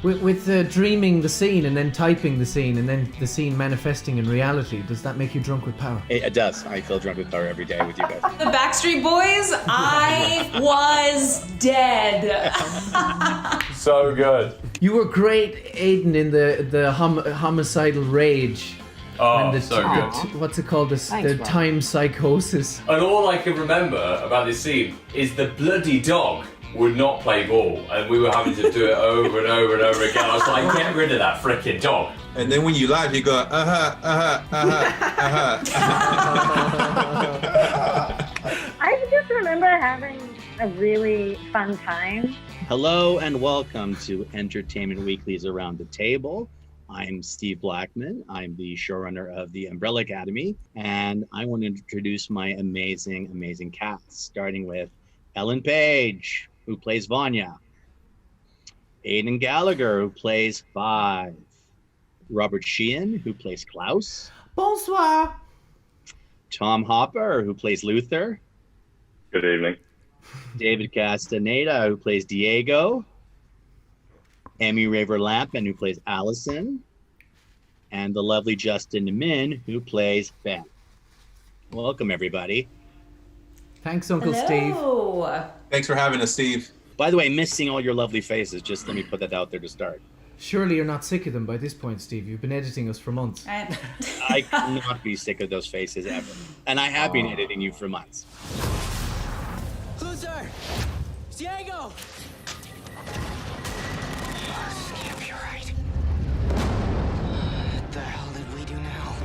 With dreaming the scene and then typing the scene and then the scene manifesting in reality, does that make you drunk with power? It does. I feel drunk with power every day with you guys. The Backstreet Boys, I was dead. So good. You were great, Aiden, in the homicidal rage. Oh, and so good. What's it called? The Rob. time psychosis. And all I can remember about this scene is the bloody dog would not play ball, and we were having to do it over and over and over again. I was like, get rid of that frickin' dog. And then when you laugh, you go, I just remember having a really fun time. Hello and welcome to Entertainment Weekly's Around the Table. I'm Steve Blackman. I'm the showrunner of the Umbrella Academy, and I want to introduce my amazing cast, starting with Ellen Page, who plays Vanya, Aidan Gallagher, who plays Five, Robert Sheehan, who plays Klaus, Bonsoir. Tom Hopper, who plays Luther, Good evening. David Castaneda, who plays Diego, Emmy Raver Lampman, who plays Allison, and the lovely Justin Min, who plays Ben. Welcome, everybody. Thanks, Uncle Steve. Hello. Thanks for having us, Steve. By the way, missing all your lovely faces. Just let me put that out there to start. Surely you're not sick of them by this point, Steve. You've been editing us for months. I cannot be sick of those faces ever. And I have been editing you for months. Luther! Diego! This can't be right. What the hell did we do now?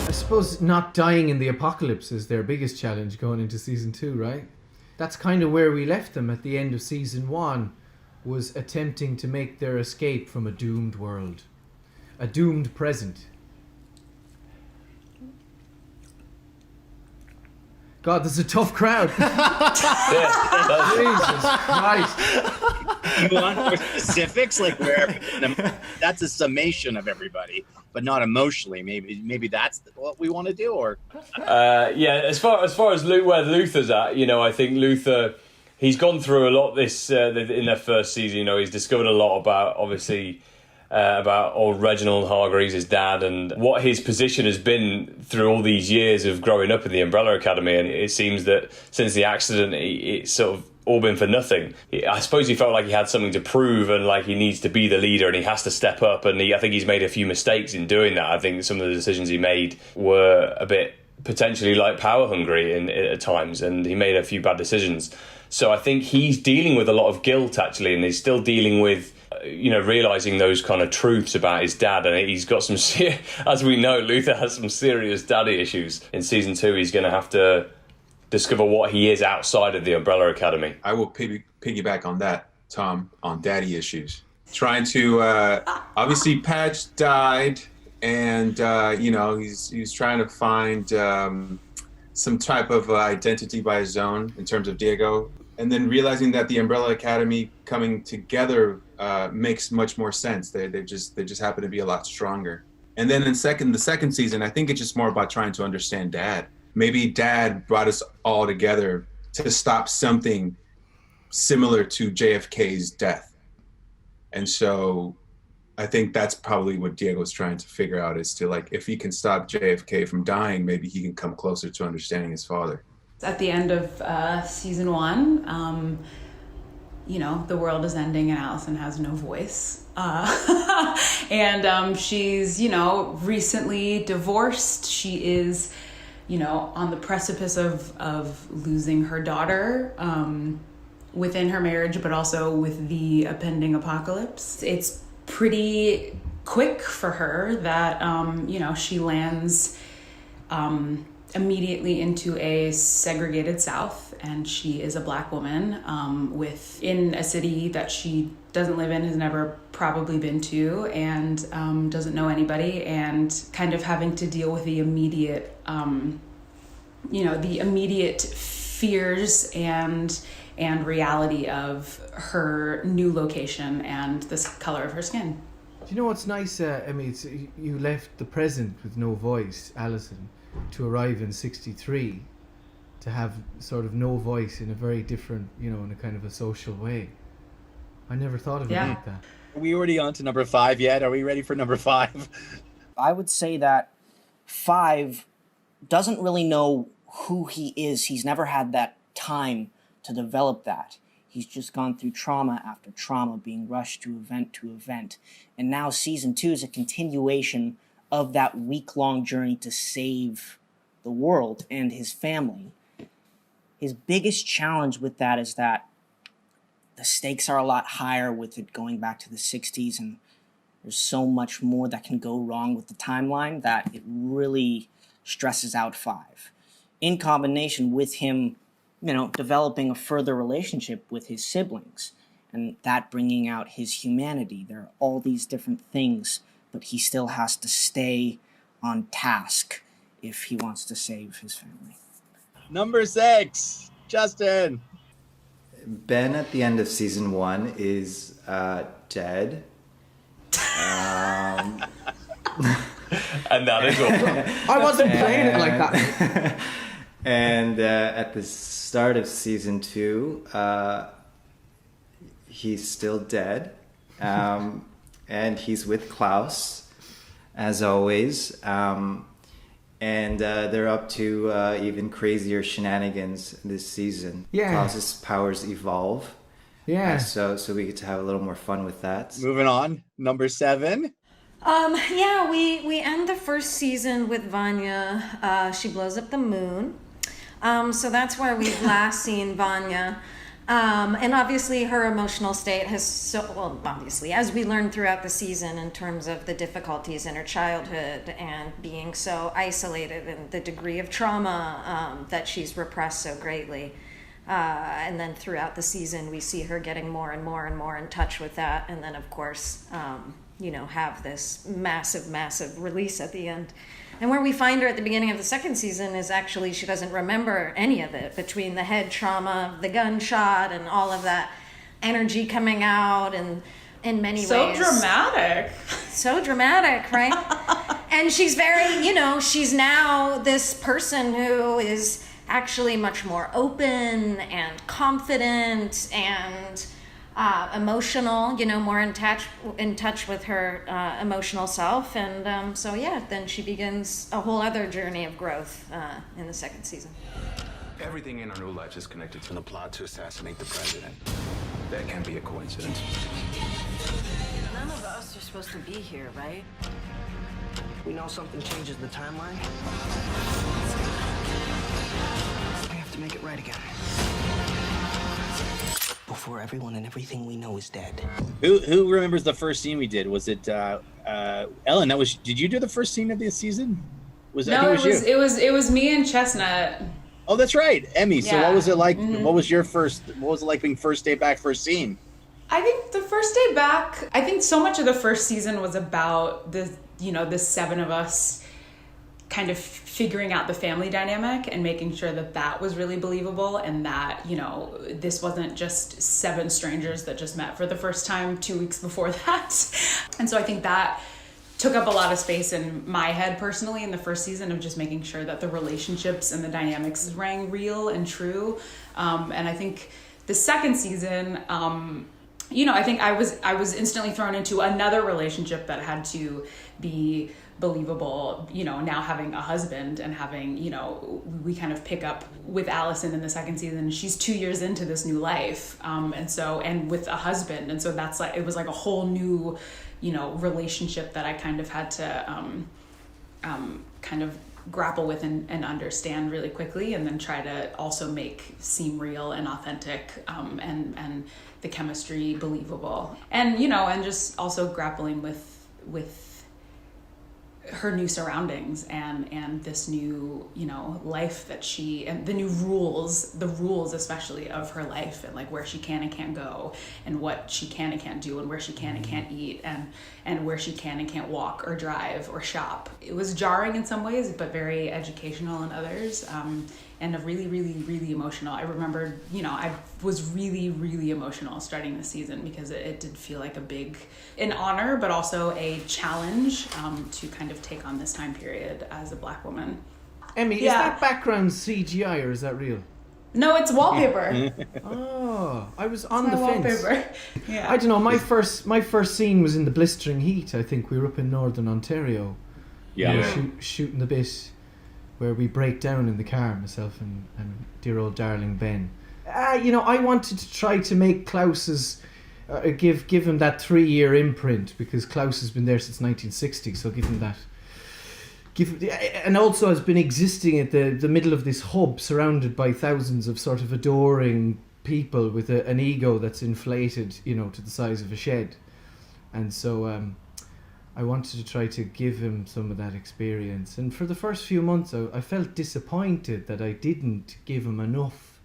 I suppose not dying in the apocalypse is their biggest challenge going into season 2, right? That's kind of where we left them at the end of season 1, was attempting to make their escape from a doomed world. A doomed present. God, this is a tough crowd. Jesus Christ. You want more specifics? Like where that's a summation of everybody, but not emotionally. Maybe that's what we want to do, or Yeah, as far as where Luther's at, I think Luther, he's gone through a lot this in their first season. He's discovered a lot about, obviously, about old Reginald Hargreaves, his dad, and what his position has been through all these years of growing up in the Umbrella Academy. And it seems that since the accident, it's sort of all been for nothing. I suppose he felt like he had something to prove, and like he needs to be the leader and he has to step up. And I think he's made a few mistakes in doing that. I think some of the decisions he made were a bit potentially like power hungry at times, and he made a few bad decisions. So I think he's dealing with a lot of guilt, actually, and he's still dealing with realizing those kind of truths about his dad. And he's got some, as we know, Luther has some serious daddy issues. In season 2, he's going to have to discover what he is outside of the Umbrella Academy. I will piggyback on that, Tom, on daddy issues. Trying to, obviously Patch died, and, he's trying to find some type of identity by his own in terms of Diego. And then realizing that the Umbrella Academy coming together makes much more sense. They just happen to be a lot stronger. And then the second season, I think it's just more about trying to understand Dad. Maybe Dad brought us all together to stop something similar to JFK's death. And so I think that's probably what Diego's trying to figure out, is to, like, if he can stop JFK from dying, maybe he can come closer to understanding his father. At the end of season 1, the world is ending and Allison has no voice. And she's, recently divorced. She is, on the precipice of losing her daughter within her marriage, but also with the impending apocalypse. It's pretty quick for her that, she lands immediately into a segregated South, and she is a Black woman in a city that she doesn't live in, has never probably been to, and doesn't know anybody, and kind of having to deal with the immediate fears and reality of her new location and the color of her skin. Do you know what's nice, Emmy? You left the present with no voice, Alison, to arrive in 63 to have sort of no voice in a very different, in a kind of a social way. I never thought of it Yeah. like that. Are we already on to number 5 yet? Are we ready for number 5? I would say that 5 doesn't really know who he is. He's never had that time to develop that. He's just gone through trauma after trauma, being rushed to event. And now season 2 is a continuation of that week-long journey to save the world and his family. His biggest challenge with that is that the stakes are a lot higher with it going back to the 60s, and there's so much more that can go wrong with the timeline that it really stresses out 5. In combination with him, developing a further relationship with his siblings, and that bringing out his humanity. There are all these different things, but he still has to stay on task if he wants to save his family. Number 6, Justin. Ben at the end of season 1 is dead. And that is all. I wasn't playing it like that. And at the start of season 2, he's still dead. And he's with Klaus, as always. And they're up to even crazier shenanigans this season. Yeah. Klaus's powers evolve. Yeah. So we get to have a little more fun with that. Moving on. Number 7. Yeah, we end the first season with Vanya. She blows up the moon. So that's where we've last seen Vanya. And obviously her emotional state has obviously, as we learned throughout the season in terms of the difficulties in her childhood and being so isolated and the degree of trauma that she's repressed so greatly. And then throughout the season, we see her getting more and more and more in touch with that. And then, of course, have this massive release at the end. And where we find her at the beginning of the second season is actually she doesn't remember any of it, between the head trauma, the gunshot, and all of that energy coming out, and in many ways. So dramatic. So dramatic, right? And she's very, she's now this person who is actually much more open and confident and emotional, more in touch with her emotional self. And then she begins a whole other journey of growth in the second season. Everything in our new life is connected to the plot to assassinate the president. That can't be a coincidence. None of us are supposed to be here, right? We know something changes the timeline. We have to make it right again. Before everyone and everything we know is dead. Who remembers the first scene we did? Was it Ellen? Did you do the first scene of this season? It was me and Chestnut. Oh, that's right, Emmy. So Yeah. what was it like? Mm-hmm. What was it like being first day back, first scene? I think the first day back, I think so much of the first season was about the 7 of us kind of figuring out the family dynamic and making sure that was really believable, and that, this wasn't just 7 strangers that just met for the first time 2 weeks before that. And so I think that took up a lot of space in my head personally in the first season, of just making sure that the relationships and the dynamics rang real and true. And I think the second season, I think I was instantly thrown into another relationship that had to be believable, now having a husband and having, we kind of pick up with Allison in the second season. She's 2 years into this new life. And with a husband. And so that's it was like a whole new, relationship that I kind of had to, kind of grapple with and understand really quickly, and then try to also seem real and authentic, and the chemistry believable, and and just also grappling with her new surroundings and this new life that and the new rules especially of her life, and like where she can and can't go, and what she can and can't do, and where she can and can't eat, and where she can and can't walk or drive or shop. It was jarring in some ways, but very educational in others, and really, really, really emotional. I remember, I was really, really emotional starting the season, because it did feel like an honor, but also a challenge, to kind of take on this time period as a Black woman. Emmy, is that background CGI or is that real? No, it's wallpaper. Oh, I was on It's the my fence. wallpaper. Yeah. I don't know. My first scene was in the blistering heat. I think we were up in Northern Ontario. Yeah. We were shooting the bit where we break down in the car, myself and dear old darling Ben. I wanted to try to make Klaus's give him that 3-year imprint, because Klaus has been there since 1960. So give him that. And also has been existing at the middle of this hub, surrounded by thousands of sort of adoring people with an ego that's inflated, to the size of a shed. And so I wanted to try to give him some of that experience. And for the first few months, I felt disappointed that I didn't give him enough,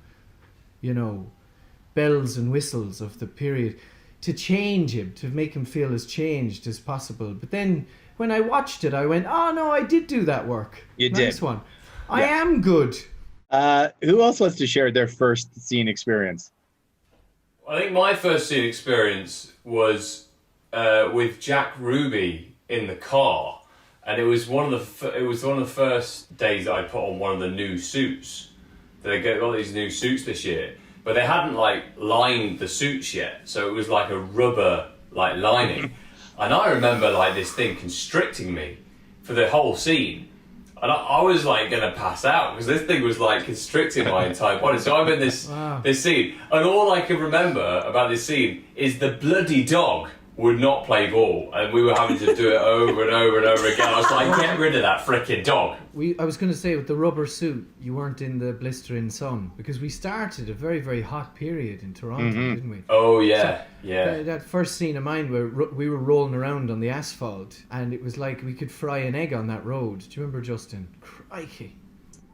bells and whistles of the period to change him, to make him feel as changed as possible. But then when I watched it, I went, oh no, I did do that work. You nice did. one. I am good. Who else wants to share their first scene experience? I think my first scene experience was with Jack Ruby in the car, and it was one of the first days that I put on one of the new suits. They got all these new suits this year, but they hadn't lined the suits yet, so it was like a rubber lining. And I remember this thing constricting me for the whole scene. And I was gonna pass out because this thing was constricting my entire body. So I'm in this scene, and all I can remember about this scene is the bloody dog would not play ball, and we were having to do it over and over and over again. I was like, get rid of that frickin' dog. I was going to say, with the rubber suit, you weren't in the blistering sun, because we started a very, very hot period in Toronto, didn't we? Oh, yeah, so, yeah. That first scene of mine where we were rolling around on the asphalt, and it was like we could fry an egg on that road. Do you remember, Justin? Crikey.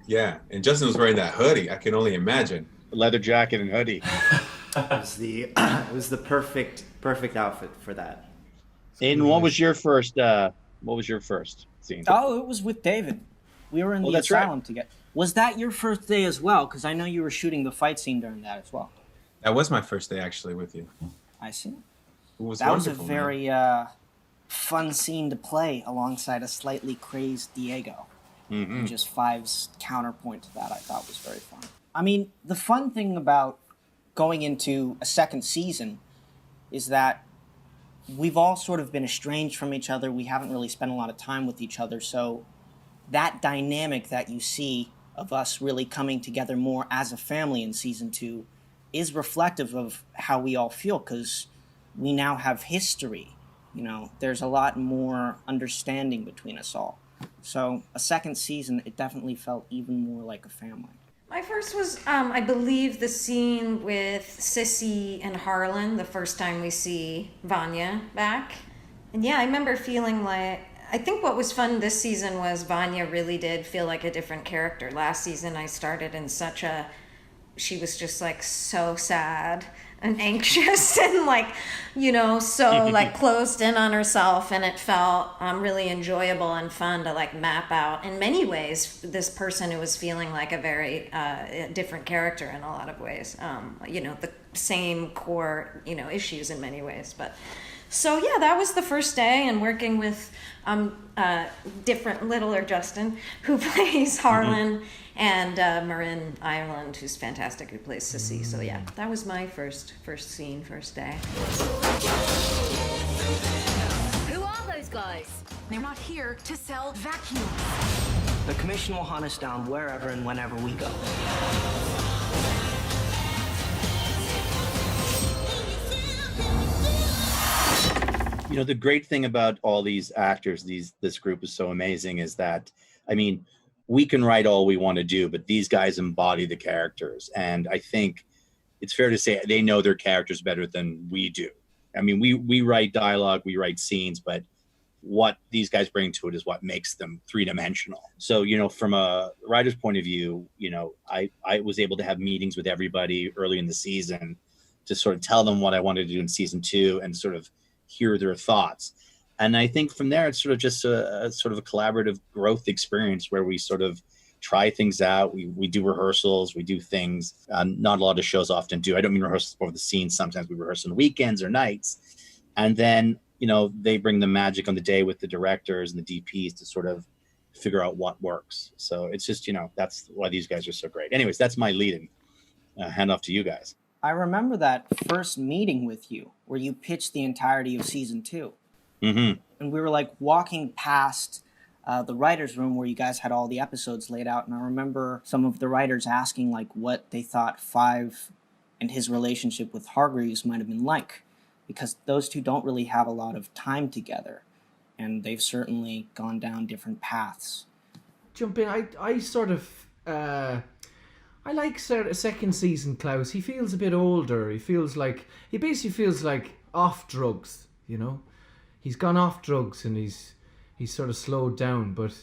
Yeah, and Justin was wearing that hoodie. I can only imagine. Leather jacket and hoodie. It was the perfect outfit for that. Aiden, what was your first scene? Oh, it was with David. We were in the asylum together. Was that your first day as well? Because I know you were shooting the fight scene during that as well. That was my first day actually with you. I see. That was a very fun scene to play alongside a slightly crazed Diego. And just Five's counterpoint to that I thought was very fun. I mean, the fun thing about going into a second season is that we've all sort of been estranged from each other. We haven't really spent a lot of time with each other. So that dynamic that you see of us really coming together more as a family in season 2 is reflective of how we all feel, because we now have history. There's a lot more understanding between us all. So a second season, it definitely felt even more like a family. My first was, I believe, the scene with Sissy and Harlan, the first time we see Vanya back. And yeah, I remember feeling I think what was fun this season was Vanya really did feel like a different character. Last season I started in she was just so sad and anxious and so closed in on herself, and it felt really enjoyable and fun to map out in many ways this person who was feeling like a very different character in a lot of ways, the same core issues in many ways. But so yeah, that was the first day, and working with different littler Justin, who plays Harlan, and Marin Ireland, who's fantastic, who plays Sissy. So yeah, that was my first scene, first day. Who are those guys? They're not here to sell vacuums. The commission will hunt us down wherever and whenever we go. The great thing about all these actors, this group is so amazing, is that, we can write all we want to do, but these guys embody the characters. And I think it's fair to say they know their characters better than we do. We write dialogue, we write scenes, but what these guys bring to it is what makes them three-dimensional. So, from a writer's point of view, I was able to have meetings with everybody early in the season to sort of tell them what I wanted to do in season 2 and sort of hear their thoughts. And I think from there, it's sort of just a sort of a collaborative growth experience where we sort of try things out. We do rehearsals, we do things. Not a lot of shows often do. I don't mean rehearsals for the scenes. Sometimes we rehearse on weekends or nights. And then, they bring the magic on the day with the directors and the DPs to sort of figure out what works. So it's just, that's why these guys are so great. Anyways, that's my lead-in. Hand off to you guys. I remember that first meeting with you where you pitched the entirety of season 2. Mm-hmm. And we were like walking past the writer's room where you guys had all the episodes laid out. And I remember some of the writers asking like what they thought Five and his relationship with Hargreaves might have been like, because those two don't really have a lot of time together. And they've certainly gone down different paths. Jump in. I sort of... I like second season Klaus. He feels a bit older. He basically feels like off drugs, He's gone off drugs and he's sort of slowed down. But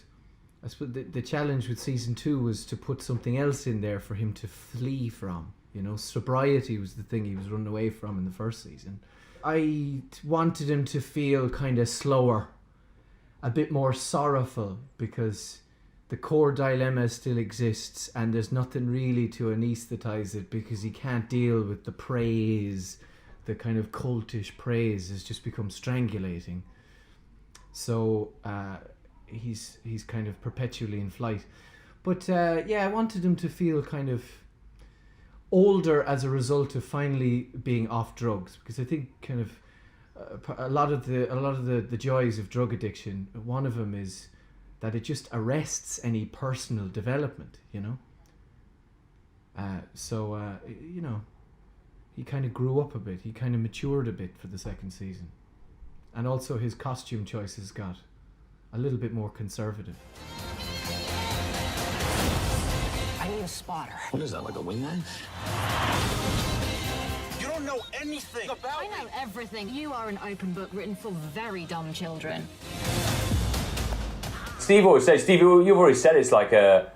I suppose the challenge with season 2 was to put something else in there for him to flee from. Sobriety was the thing he was running away from in the first season. I wanted him to feel kind of slower, a bit more sorrowful, because the core dilemma still exists and there's nothing really to anesthetize it, because he can't deal with the praise, the kind of cultish praise has just become strangulating. So he's kind of perpetually in flight. But I wanted him to feel kind of older as a result of finally being off drugs, because I think kind of a lot of the joys of drug addiction, one of them is that it just arrests any personal development, he kind of grew up a bit, he kind of matured a bit for the second season. And also his costume choices got a little bit more conservative. I need a spotter. What is that, like a wingman? You don't know anything about I know everything. You are an open book written for very dumb children. Steve always says, Steve, you've already said it's like the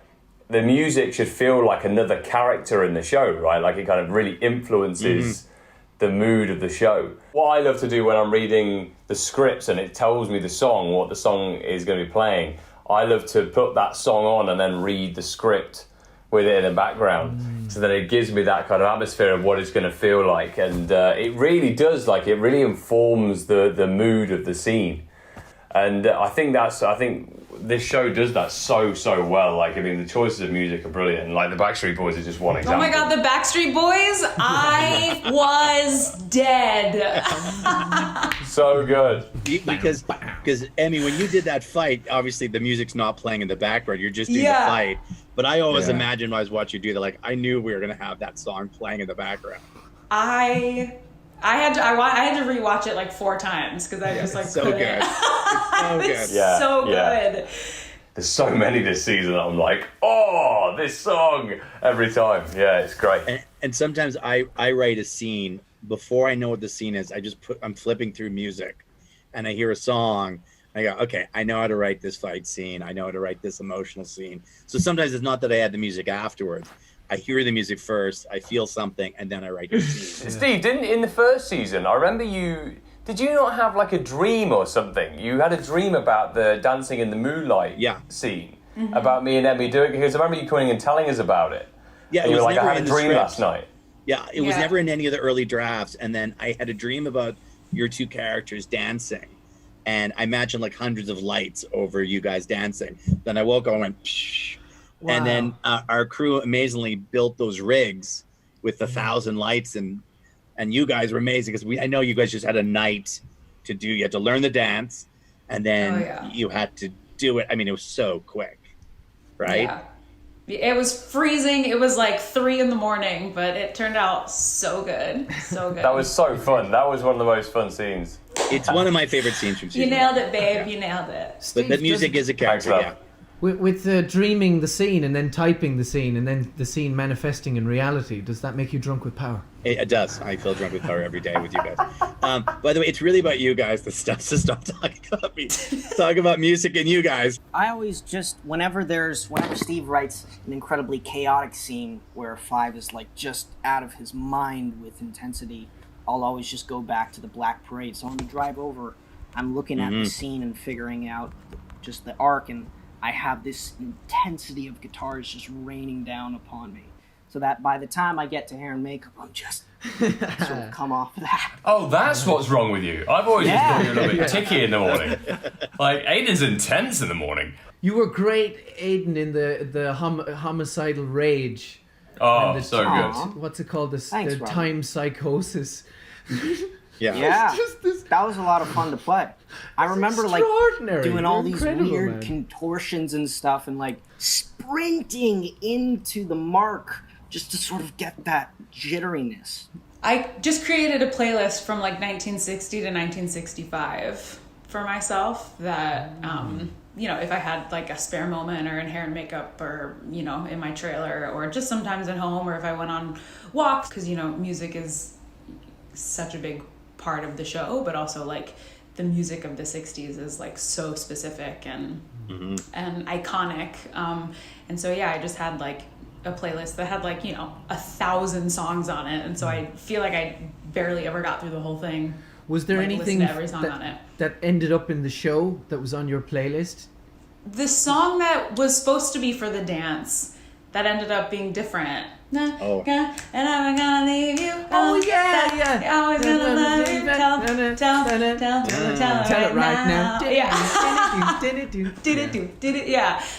music should feel like another character in the show, right? Like it kind of really influences the mood of the show. What I love to do when I'm reading the scripts and it tells me what the song is going to be playing, I love to put that song on and then read the script with it in the background, so that it gives me that kind of atmosphere of what it's going to feel like. And it really does, it really informs the mood of the scene. And I think this show does that so well. The choices of music are brilliant. The Backstreet Boys is just one example. Oh my God, the Backstreet Boys! I was dead. So good. Because Emmy, when you did that fight, obviously the music's not playing in the background. You're just doing the fight. But I always imagined when I was watching you do that, I knew we were going to have that song playing in the background. I had to rewatch it 4 times because I just so couldn't. Good. It's so good. Yeah, so good. There's so many this season that I'm like, oh, this song every time. Yeah, it's great. And sometimes I write a scene before I know what the scene is. I'm flipping through music, and I hear a song. I go, okay, I know how to write this fight scene. I know how to write this emotional scene. So sometimes it's not that I add the music afterwards. I hear the music first, I feel something, and then I write the scene. Steve, in the first season, I remember did you not have a dream or something? You had a dream about the dancing in the moonlight scene, about me and Emmy doing it, because I remember you coming and telling us about it. Yeah, and you were like, I had a dream last night. Yeah, it was never in any of the early drafts, and then I had a dream about your two characters dancing, and I imagined hundreds of lights over you guys dancing. Then I woke up and went, psh. Wow. And then our crew amazingly built those rigs with 1,000 lights, and you guys were amazing because I know you guys just had a night to do. You had to learn the dance, and then you had to do it. I mean, it was so quick, right? Yeah. It was freezing. It was 3 a.m, but it turned out so good, so good. That was so fun. That was one of the most fun scenes. It's one of my favorite scenes from season You nailed it, babe. You nailed it. But the music is a character. Thanks, With dreaming the scene and then typing the scene and then the scene manifesting in reality, does that make you drunk with power? It does. I feel drunk with power every day with you guys. By the way, it's really about you guys. The stuff. So stop talking about me. Talk about music and you guys. I always whenever Steve writes an incredibly chaotic scene where Five is just out of his mind with intensity, I'll always just go back to the Black Parade. So when we drive over, I'm looking at the scene and figuring out just the arc, and I have this intensity of guitars just raining down upon me. So that by the time I get to hair and makeup, I'm just sort of come off of that. Oh, that's what's wrong with you. I've always just thought you were a little bit ticky in the morning. Aiden's intense in the morning. You were great, Aiden, in the homicidal rage. Oh, and so good. What's it called? The time psychosis. Yeah, that was a lot of fun to play. I remember like doing all these weird contortions and stuff, and like sprinting into the mark just to sort of get that jitteriness. I just created a playlist from like 1960 to 1965 for myself that, you know, if I had like a spare moment or in hair and makeup or, you know, in my trailer or just sometimes at home or if I went on walks, because, you know, music is such a big part of the show, but also like the music of the 60s is like so specific and iconic. And so, yeah, I just had like a playlist that had like, you know, 1,000 songs on it. And so I feel like I barely ever got through the whole thing. Was there like, anything to every song on it. that ended up in the show that was on your playlist? The song that was supposed to be for the dance that ended up being different. Oh. And I'm gonna leave you. Oh yeah. You're always gonna love you. Tell it right now. Yeah,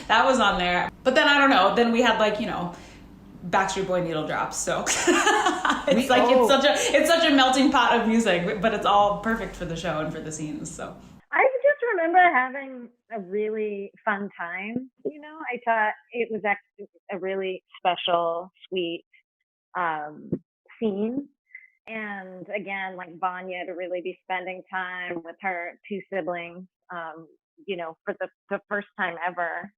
that was on there. But then I don't know. Then we had like, you know, Backstreet Boy needle drops. So it's such a melting pot of music, but it's all perfect for the show and for the scenes. So I just remember having a really fun time. You know, I thought it was actually a really special, sweet scene. And again, like Vanya to really be spending time with her two siblings, you know, for the first time ever,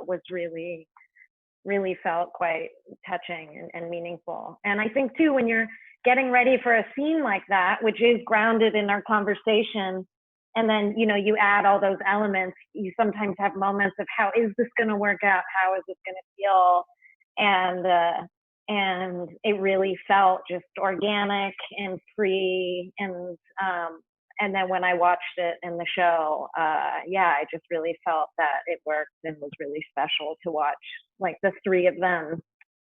was really felt quite touching and meaningful. And I think too, when you're getting ready for a scene like that, which is grounded in our conversation, and then, you know, you add all those elements, you sometimes have moments of how is this going to work out? How is this going to feel? And it really felt just organic and free. And then when I watched it in the show, I just really felt that it worked and was really special to watch, like the three of them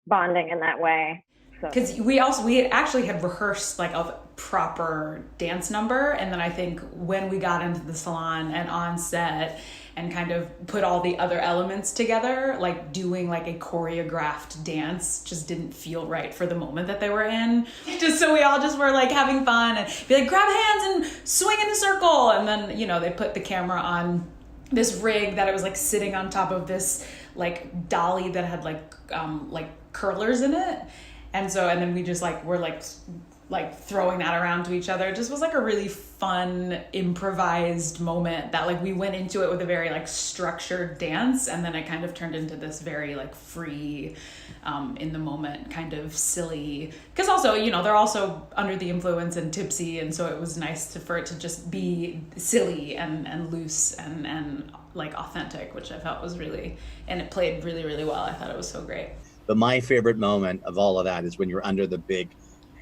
bonding in that way. Because we actually had rehearsed like a proper dance number, and then I think when we got into the salon and on set and kind of put all the other elements together, like doing like a choreographed dance just didn't feel right for the moment that they were in. Just so we all just were like having fun and be like, grab hands and swing in a circle, and then, you know, they put the camera on this rig that it was like sitting on top of this like dolly that had like curlers in it. And then we just like were like throwing that around to each other. It just was like a really fun improvised moment that like we went into it with a very like structured dance, and then it kind of turned into this very like free, in the moment kind of silly. Because also, you know, they're also under the influence and tipsy, and so it was nice for it to just be silly and loose and like authentic, which I felt was really, and it played really, really well. I thought it was so great. But my favorite moment of all of that is when you're under the big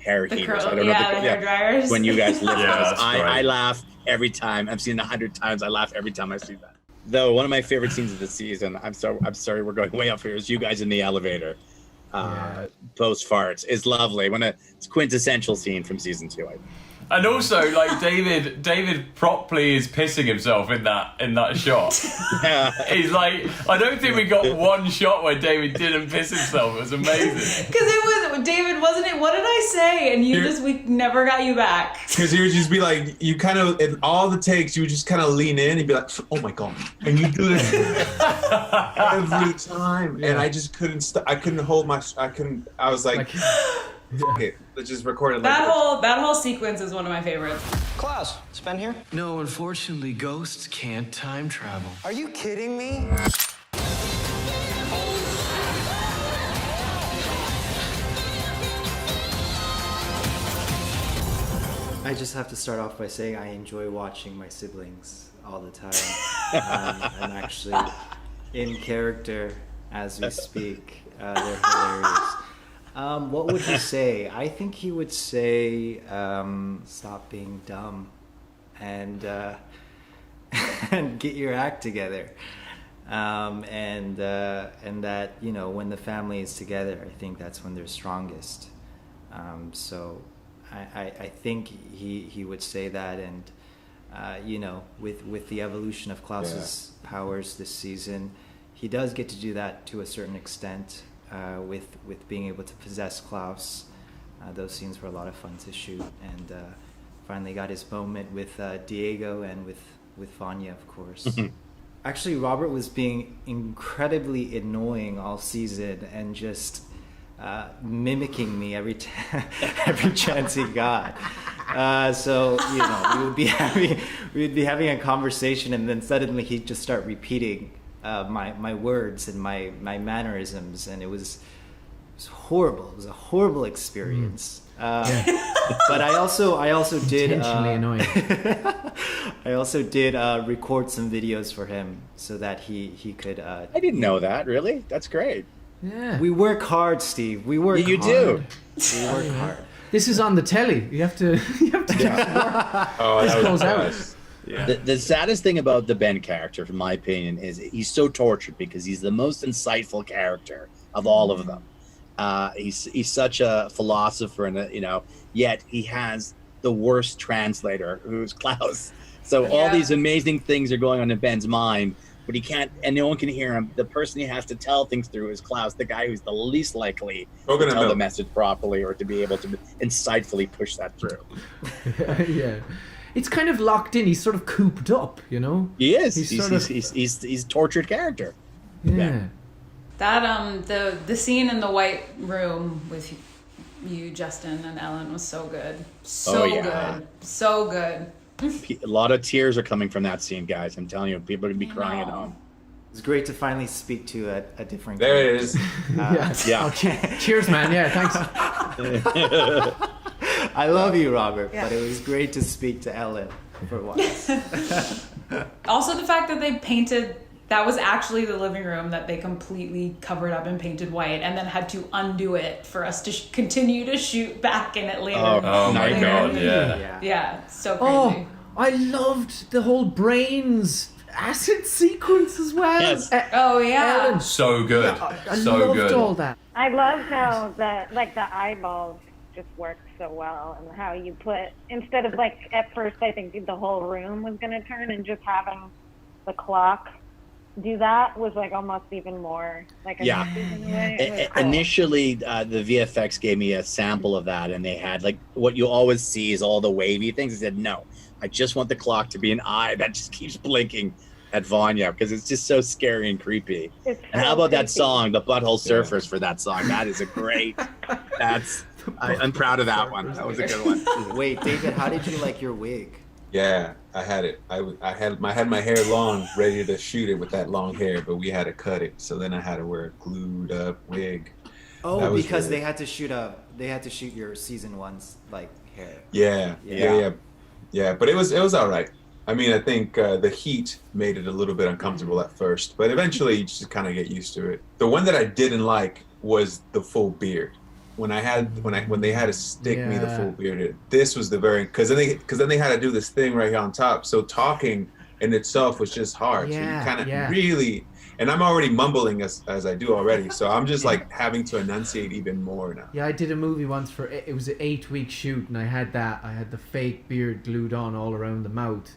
hair heaters. I don't know the hair dryers. When you guys lift Yeah, those. that's great. I laugh every time. I've seen it 100 times. I laugh every time I see that. Though one of my favorite scenes of the season, I'm sorry we're going way up here, is you guys in the elevator. Post farts is lovely. It's a quintessential scene from season 2. And also, like David properly is pissing himself in that shot. Yeah. He's like, I don't think we got one shot where David didn't piss himself. It was amazing. Because it was David, wasn't it? What did I say? And we never got you back. Because he would just be like, you kind of, in all the takes, you would just kind of lean in and be like, oh my God. And you do this every time. And I just couldn't stop. I was like, okay, let's just record it. That whole sequence is one of my favorites. Klaus, it's Ben here. No, unfortunately, ghosts can't time travel. Are you kidding me? I just have to start off by saying I enjoy watching my siblings all the time. I'm actually in character as we speak. They're hilarious. What would he say? I think he would say, stop being dumb and and get your act together. And that, you know, when the family is together, I think that's when they're strongest. So I think he would say that, and with the evolution of Klaus's powers this season, he does get to do that to a certain extent with being able to possess Klaus. Those scenes were a lot of fun to shoot, and finally got his moment with Diego and with Vanya, of course. Actually, Robert was being incredibly annoying all season and just mimicking me every chance he got. So we would be having a conversation, and then suddenly he'd just start repeating my words and my mannerisms, and it was horrible. It was a horrible experience. But I also did intentionally annoying. I also did record some videos for him so that he could. I didn't know that. Really, that's great. Yeah. We work hard, Steve. We work. You hard. do. We work hard. This is on the telly. You have to get to work. Oh, This that goes was out. nice. Yeah. The saddest thing about the Ben character, from my opinion, is he's so tortured because he's the most insightful character of all of them. He's such a philosopher, and yet he has the worst translator, who's Klaus. So all these amazing things are going on in Ben's mind, but he can't, and no one can hear him. The person he has to tell things through is Klaus, the guy who's the least likely to tell the message properly or to be able to insightfully push that through. Yeah. It's kind of locked in. He's sort of cooped up, He is. He's tortured character. Yeah. That the scene in the white room with you, Justin, and Ellen was so good. So good. A lot of tears are coming from that scene, guys. I'm telling you, people are gonna be crying at home. It's great to finally speak to a different. There it is. Oh, cheers, man. Yeah, thanks. I love you, Robert, but it was great to speak to Ellen for once. Also, the fact that they painted. That was actually the living room that they completely covered up and painted white, and then had to undo it for us to continue to shoot back in it later. Oh my God! Yeah, so crazy. Oh, I loved the whole brains acid sequence as well. Yes. Ellen. So good. I So loved good. all that. I love how the eyeballs just worked so well, and how you put, instead of at first I think the whole room was going to turn, and just having the clock do that was almost even more effective in a way. It was cool. Initially, the VFX gave me a sample of that, and they had what you always see is all the wavy things. I said, no, I just want the clock to be an eye that just keeps blinking at Vanya, because it's just so scary and creepy. It's and how about that song, the Butthole Surfers, for that song? That is a great. I'm proud of that one. That was a good one. Wait, David, how did you like your wig? Yeah, I had it. I had my hair long, ready to shoot it with that long hair, but we had to cut it. So then I had to wear a glued up wig. Oh, because they had to shoot your season 1's hair. Yeah. But it was all right. I mean, I think the heat made it a little bit uncomfortable at first, but eventually you just kind of get used to it. The one that I didn't like was the full beard. When they had to stick me the full beard, this was the because then they had to do this thing right here on top. So talking in itself was just hard. So you kind of really, and I'm already mumbling as I do already. So I'm just having to enunciate even more now. Yeah, I did a movie once it was an 8-week shoot, and I had the fake beard glued on all around the mouth.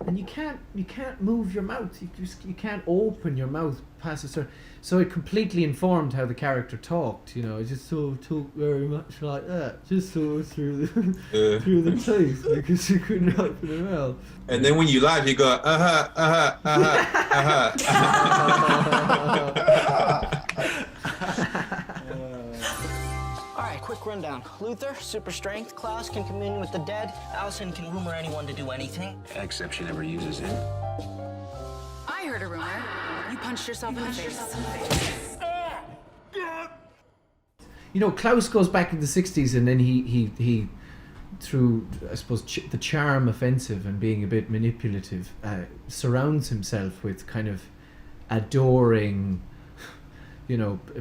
And you can't move your mouth. You can't open your mouth past a certain. So it completely informed how the character talked. I just sort of talked very much like that, just sort of through the teeth, because you couldn't open your mouth. And then when you laugh, you go Alright, quick rundown. Luther, super strength. Klaus can commune with the dead. Allison can rumor anyone to do anything. Except she never uses him. I heard a rumor. You punched yourself in the face. Klaus goes back in the 60s, and then he through, I suppose, the charm offensive and being a bit manipulative, surrounds himself with kind of adoring,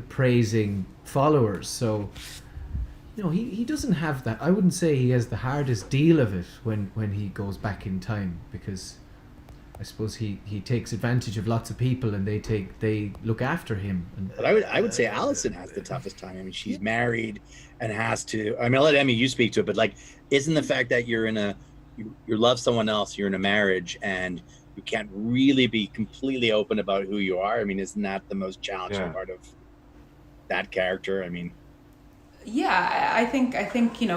praising followers. So, he doesn't have that. I wouldn't say he has the hardest deal of it when he goes back in time, because I suppose he takes advantage of lots of people, and they look after him. But I would say Allison has the toughest time. I mean, she's married and has to. I mean, I'll let Emmy you speak to it, but isn't the fact that you're in a you love someone else, you're in a marriage, and you can't really be completely open about who you are. I mean, isn't that the most challenging part of that character? I mean, yeah, I think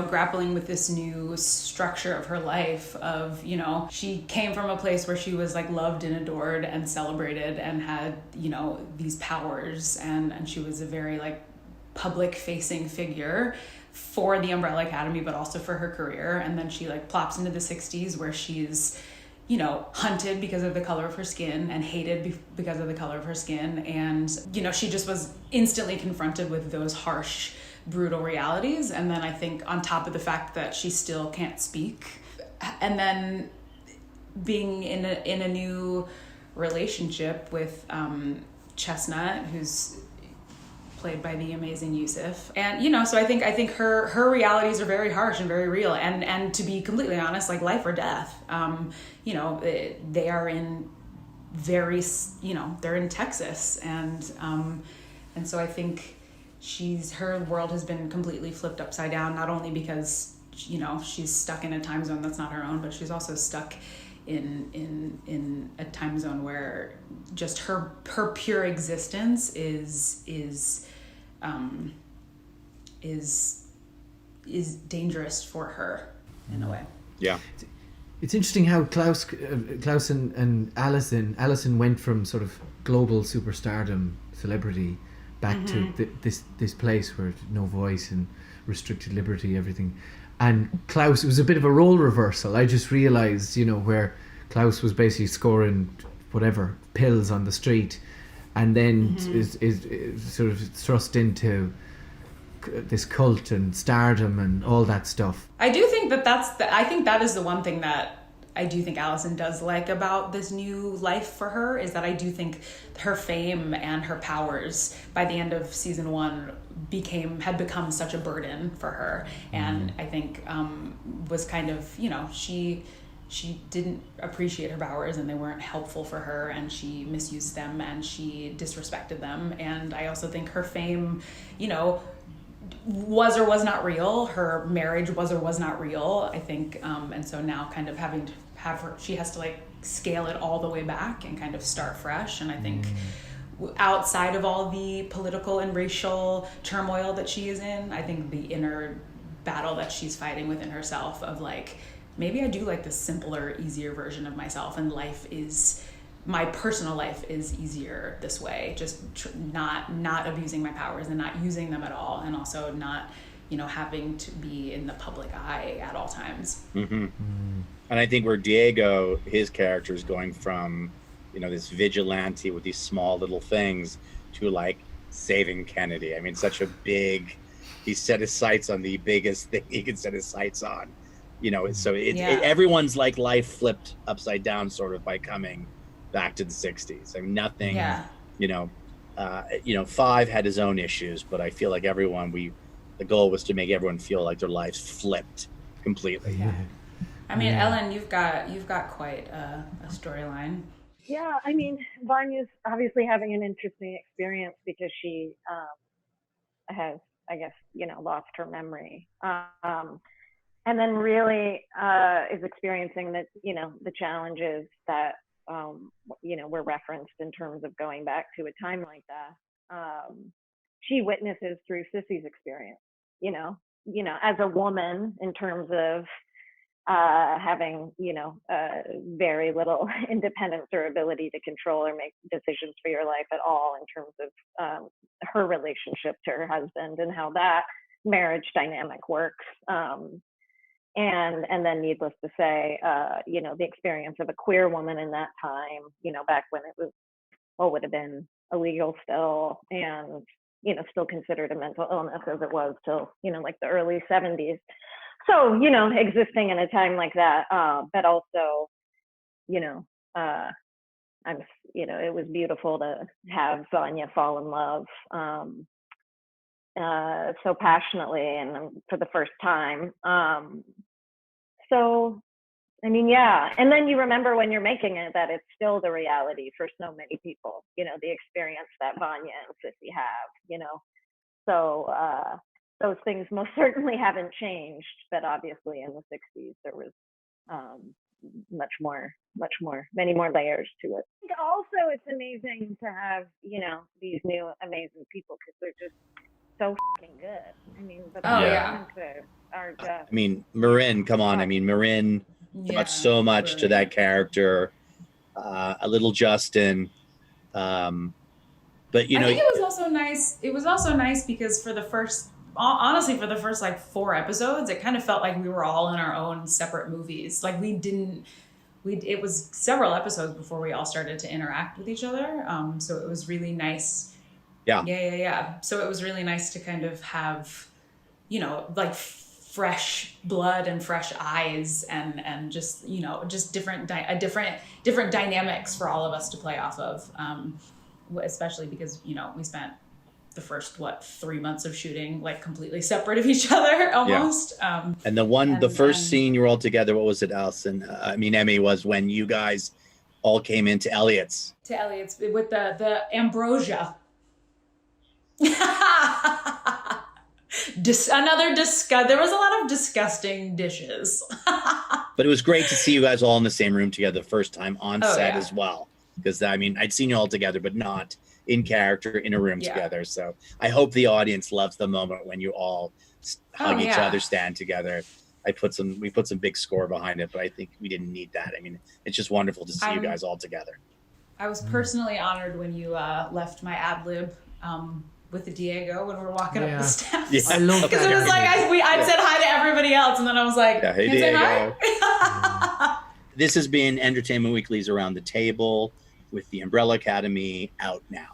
grappling with this new structure of her life of she came from a place where she was like loved and adored and celebrated and had these powers, and she was a very like public facing figure for the Umbrella Academy, but also for her career. And then she like plops into the 60s where she's hunted because of the color of her skin and hated because of the color of her skin, and she just was instantly confronted with those harsh, brutal realities. And then I think on top of the fact that she still can't speak, and then being in a new relationship with Chestnut, who's played by the amazing Yusuf, and so I think her realities are very harsh and very real, and to be completely honest, like life or death. They are in very they're in Texas, and so I think her world has been completely flipped upside down, not only because she's stuck in a time zone that's not her own, but she's also stuck in a time zone where just her pure existence is dangerous for her in a way. Yeah. It's interesting how Klaus and Allison went from sort of global superstardom, celebrity, back to this place where no voice and restricted liberty, everything. And Klaus, it was a bit of a role reversal. I just realised, where Klaus was basically scoring whatever pills on the street, and then is sort of thrust into this cult and stardom and all that stuff. I do think I think that is the one thing that I do think Allison does like about this new life for her, is that I do think her fame and her powers by the end of season 1 had become such a burden for her. And I think was kind of, she didn't appreciate her powers, and they weren't helpful for her, and she misused them and she disrespected them. And I also think her fame, was or was not real. Her marriage was or was not real, I think. And so now kind of having to have her, she has to like scale it all the way back and kind of start fresh. And I think outside of all the political and racial turmoil that she is in, I think the inner battle that she's fighting within herself of like, maybe I do like the simpler, easier version of myself, and my personal life is easier this way, just not abusing my powers and not using them at all, and also not having to be in the public eye at all times. And I think where Diego, his character, is going from this vigilante with these small little things to like saving Kennedy. I mean, he set his sights on the biggest thing he could set his sights on, so everyone's like life flipped upside down sort of by coming back to the 60s. I mean, nothing, Five had his own issues, but I feel like the goal was to make everyone feel like their lives flipped completely. Yeah. I mean, Ellen, you've got quite a storyline. Yeah, I mean, Vanya's obviously having an interesting experience because she has, I guess, lost her memory. And then really is experiencing that, the challenges that were referenced in terms of going back to a time like that. She witnesses through Sissy's experience, as a woman, in terms of having, very little independence or ability to control or make decisions for your life at all, in terms of her relationship to her husband and how that marriage dynamic works. And then needless to say, the experience of a queer woman in that time, back when it was, would have been illegal still, and, still considered a mental illness as it was till, like the early 70s. So, existing in a time like that, but also, it was beautiful to have Vanya fall in love so passionately and for the first time. So, I mean, yeah. And then you remember when you're making it that it's still the reality for so many people, the experience that Vanya and Sissy have, So those things most certainly haven't changed, but obviously in the 60s there was many more layers to it. I think also it's amazing to have, these new amazing people because they're just so fucking good. I mean, the performances are just. I mean, Marin, come on. I mean, Marin brought so much to that character. A little Justin. But, I think it was also nice. It was also nice because for the first like 4 episodes, it kind of felt like we were all in our own separate movies. Like it was several episodes before we all started to interact with each other. So it was really nice. Yeah. So it was really nice to kind of have, like fresh blood and fresh eyes and just, just different dynamics for all of us to play off of. Especially because, we spent the first 3 months of shooting like completely separate of each other almost. And the first scene you were all together, what was it, Allison? Emmy, was when you guys all came into Elliot's. With the ambrosia. There was a lot of disgusting dishes. But it was great to see you guys all in the same room together the first time on set as well. Because I'd seen you all together, but not in character in a room together. So I hope the audience loves the moment when you all hug each other, stand together. We put some big score behind it, but I think we didn't need that. I mean, it's just wonderful to see you guys all together. I was personally honored when you left my ad lib with Diego when we were walking up the steps. Yeah, I love that. Because it was like I'd said hi to everybody else, and then I was like, hey, can Diego. say hi? This has been Entertainment Weekly's Around the Table with the Umbrella Academy, out now.